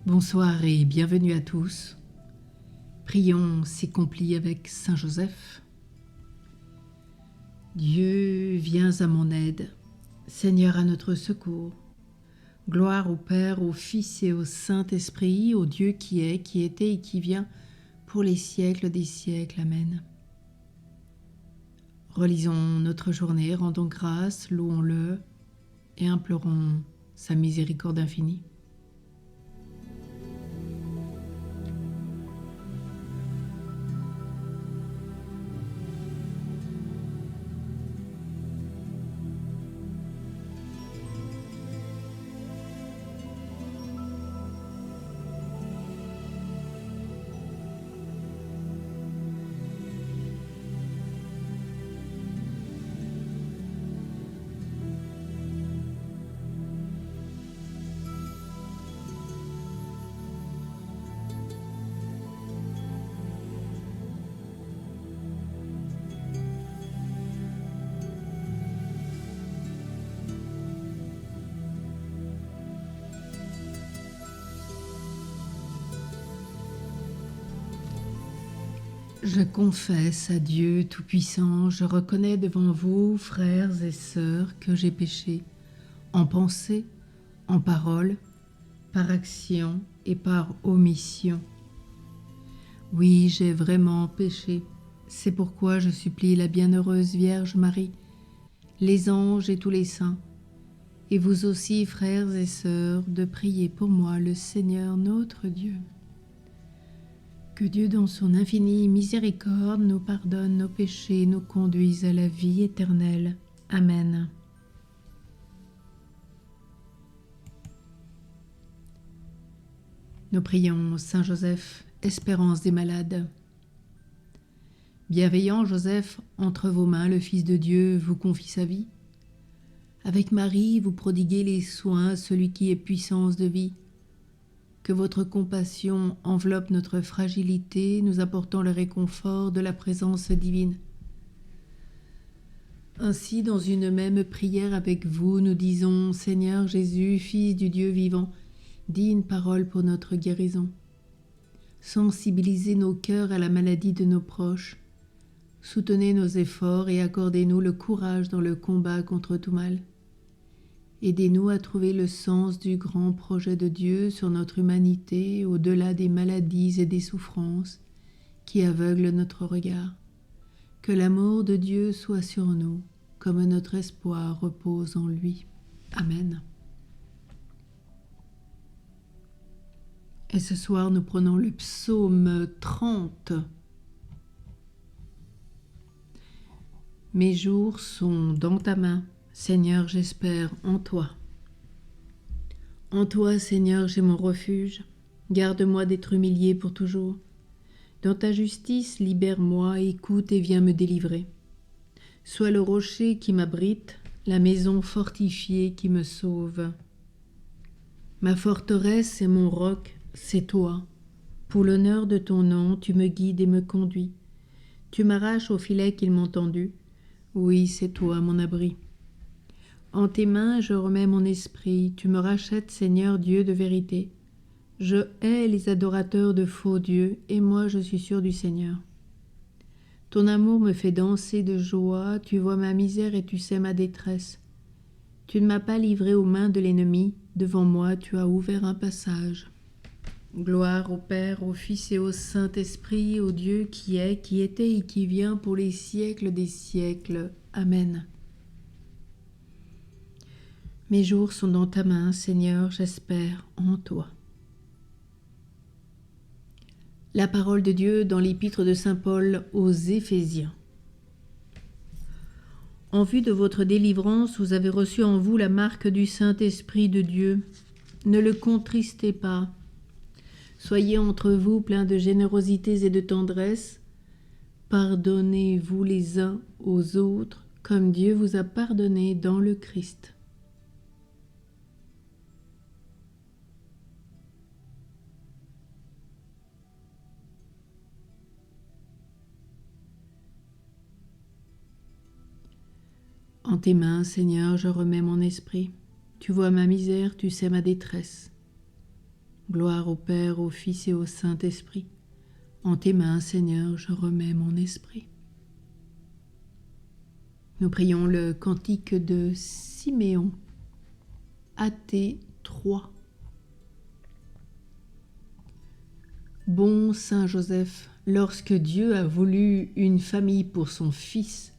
Bonsoir et bienvenue à tous. Prions ces complis avec Saint Joseph. Dieu, viens à mon aide. Seigneur, à notre secours. Gloire au Père, au Fils et au Saint-Esprit, au Dieu qui est, qui était et qui vient, pour les siècles des siècles. Amen. Relisons notre journée, rendons grâce, louons-le et implorons sa miséricorde infinie. Je confesse à Dieu Tout-Puissant, je reconnais devant vous, frères et sœurs, que j'ai péché, en pensée, en parole, par action et par omission. Oui, j'ai vraiment péché. C'est pourquoi je supplie la bienheureuse Vierge Marie, les anges et tous les saints, et vous aussi, frères et sœurs, de prier pour moi le Seigneur notre Dieu. Que Dieu, dans son infinie miséricorde, nous pardonne nos péchés et nous conduise à la vie éternelle. Amen. Nous prions Saint Joseph, espérance des malades. Bienveillant Joseph, entre vos mains le Fils de Dieu vous confie sa vie. Avec Marie, vous prodiguez les soins à celui qui est puissance de vie. Que votre compassion enveloppe notre fragilité, nous apportant le réconfort de la présence divine. Ainsi, dans une même prière avec vous, nous disons « Seigneur Jésus, Fils du Dieu vivant, dis une parole pour notre guérison. Sensibilisez nos cœurs à la maladie de nos proches. Soutenez nos efforts et accordez-nous le courage dans le combat contre tout mal. Aidez-nous à trouver le sens du grand projet de Dieu sur notre humanité, au-delà des maladies et des souffrances qui aveuglent notre regard. Que l'amour de Dieu soit sur nous, comme notre espoir repose en lui. Amen. Et ce soir, nous prenons le psaume 30. Mes jours sont dans ta main. Seigneur, j'espère en toi. En toi, Seigneur, j'ai mon refuge. Garde-moi d'être humilié pour toujours. Dans ta justice, libère-moi, écoute et viens me délivrer. Sois le rocher qui m'abrite, la maison fortifiée qui me sauve. Ma forteresse et mon roc, c'est toi. Pour l'honneur de ton nom, tu me guides et me conduis. Tu m'arraches au filet qu'ils m'ont tendu. Oui, c'est toi, mon abri. En tes mains, je remets mon esprit. Tu me rachètes, Seigneur Dieu de vérité. Je hais les adorateurs de faux dieux, et moi je suis sûr du Seigneur. Ton amour me fait danser de joie, tu vois ma misère et tu sais ma détresse. Tu ne m'as pas livré aux mains de l'ennemi, devant moi tu as ouvert un passage. Gloire au Père, au Fils et au Saint-Esprit, au Dieu qui est, qui était et qui vient pour les siècles des siècles. Amen. Mes jours sont dans ta main, Seigneur, j'espère en toi. La parole de Dieu dans l'épître de saint Paul aux Éphésiens. En vue de votre délivrance, vous avez reçu en vous la marque du Saint-Esprit de Dieu. Ne le contristez pas. Soyez entre vous pleins de générosité et de tendresse. Pardonnez-vous les uns aux autres, comme Dieu vous a pardonné dans le Christ. En tes mains, Seigneur, je remets mon esprit. Tu vois ma misère, tu sais ma détresse. Gloire au Père, au Fils et au Saint-Esprit. En tes mains, Seigneur, je remets mon esprit. Nous prions le cantique de Siméon, AT 3. Bon Saint Joseph, lorsque Dieu a voulu une famille pour son Fils,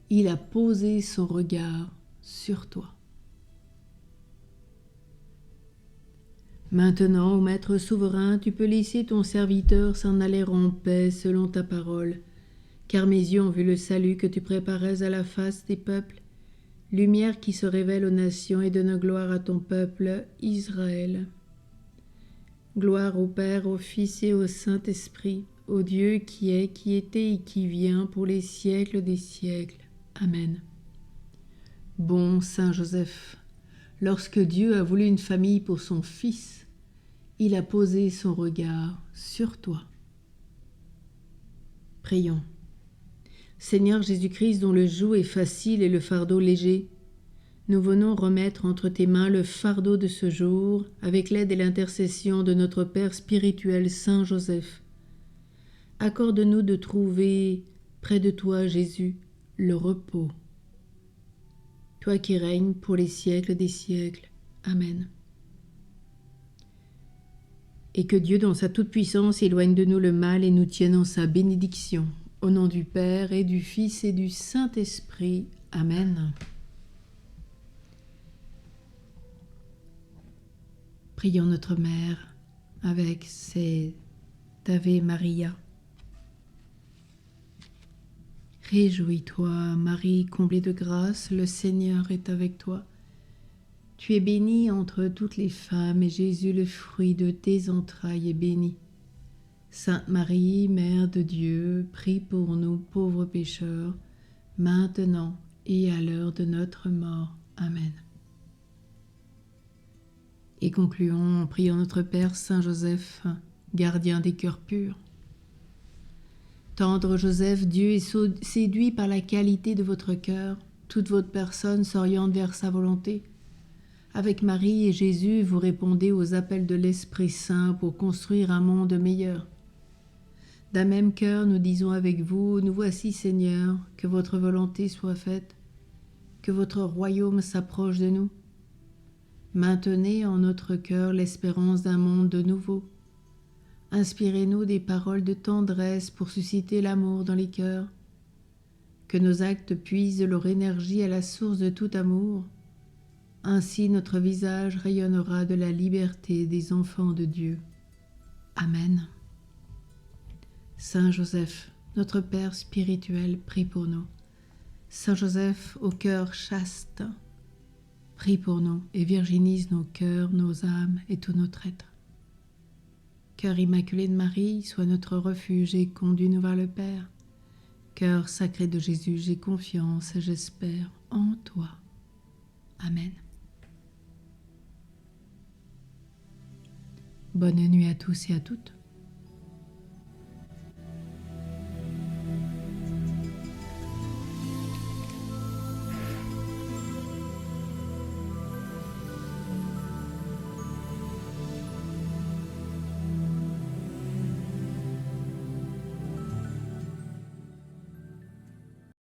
il a posé son regard sur toi. Maintenant, ô Maître souverain, tu peux laisser ton serviteur s'en aller en paix selon ta parole, car mes yeux ont vu le salut que tu préparais à la face des peuples, lumière qui se révèle aux nations et donne gloire à ton peuple, Israël. Gloire au Père, au Fils et au Saint-Esprit, au Dieu qui est, qui était et qui vient pour les siècles des siècles. Amen. Bon Saint Joseph, lorsque Dieu a voulu une famille pour son Fils, il a posé son regard sur toi. Prions. Seigneur Jésus-Christ, dont le joug est facile et le fardeau léger, nous venons remettre entre tes mains le fardeau de ce jour avec l'aide et l'intercession de notre Père spirituel Saint Joseph. Accorde-nous de trouver près de toi, Jésus, le repos. Toi qui règnes pour les siècles des siècles. Amen. Et que Dieu, dans sa toute-puissance, éloigne de nous le mal et nous tienne en sa bénédiction. Au nom du Père et du Fils et du Saint-Esprit. Amen. Prions notre Mère avec cet Ave Maria. Réjouis-toi, Marie, comblée de grâce, le Seigneur est avec toi. Tu es bénie entre toutes les femmes, et Jésus, le fruit de tes entrailles, est béni. Sainte Marie, Mère de Dieu, prie pour nous pauvres pécheurs, maintenant et à l'heure de notre mort. Amen. Et concluons en priant notre Père Saint Joseph, gardien des cœurs purs. Tendre Joseph, Dieu est séduit par la qualité de votre cœur. Toute votre personne s'oriente vers sa volonté. Avec Marie et Jésus, vous répondez aux appels de l'Esprit Saint pour construire un monde meilleur. D'un même cœur, nous disons avec vous, nous voici Seigneur, que votre volonté soit faite, que votre royaume s'approche de nous. Maintenez en notre cœur l'espérance d'un monde de nouveau. Inspirez-nous des paroles de tendresse pour susciter l'amour dans les cœurs. Que nos actes puisent leur énergie à la source de tout amour. Ainsi notre visage rayonnera de la liberté des enfants de Dieu. Amen. Saint Joseph, notre Père spirituel, prie pour nous. Saint Joseph, au cœur chaste, prie pour nous et virginise nos cœurs, nos âmes et tout notre être. Cœur immaculé de Marie, sois notre refuge et conduis-nous vers le Père. Cœur sacré de Jésus, j'ai confiance et j'espère en toi. Amen. Bonne nuit à tous et à toutes.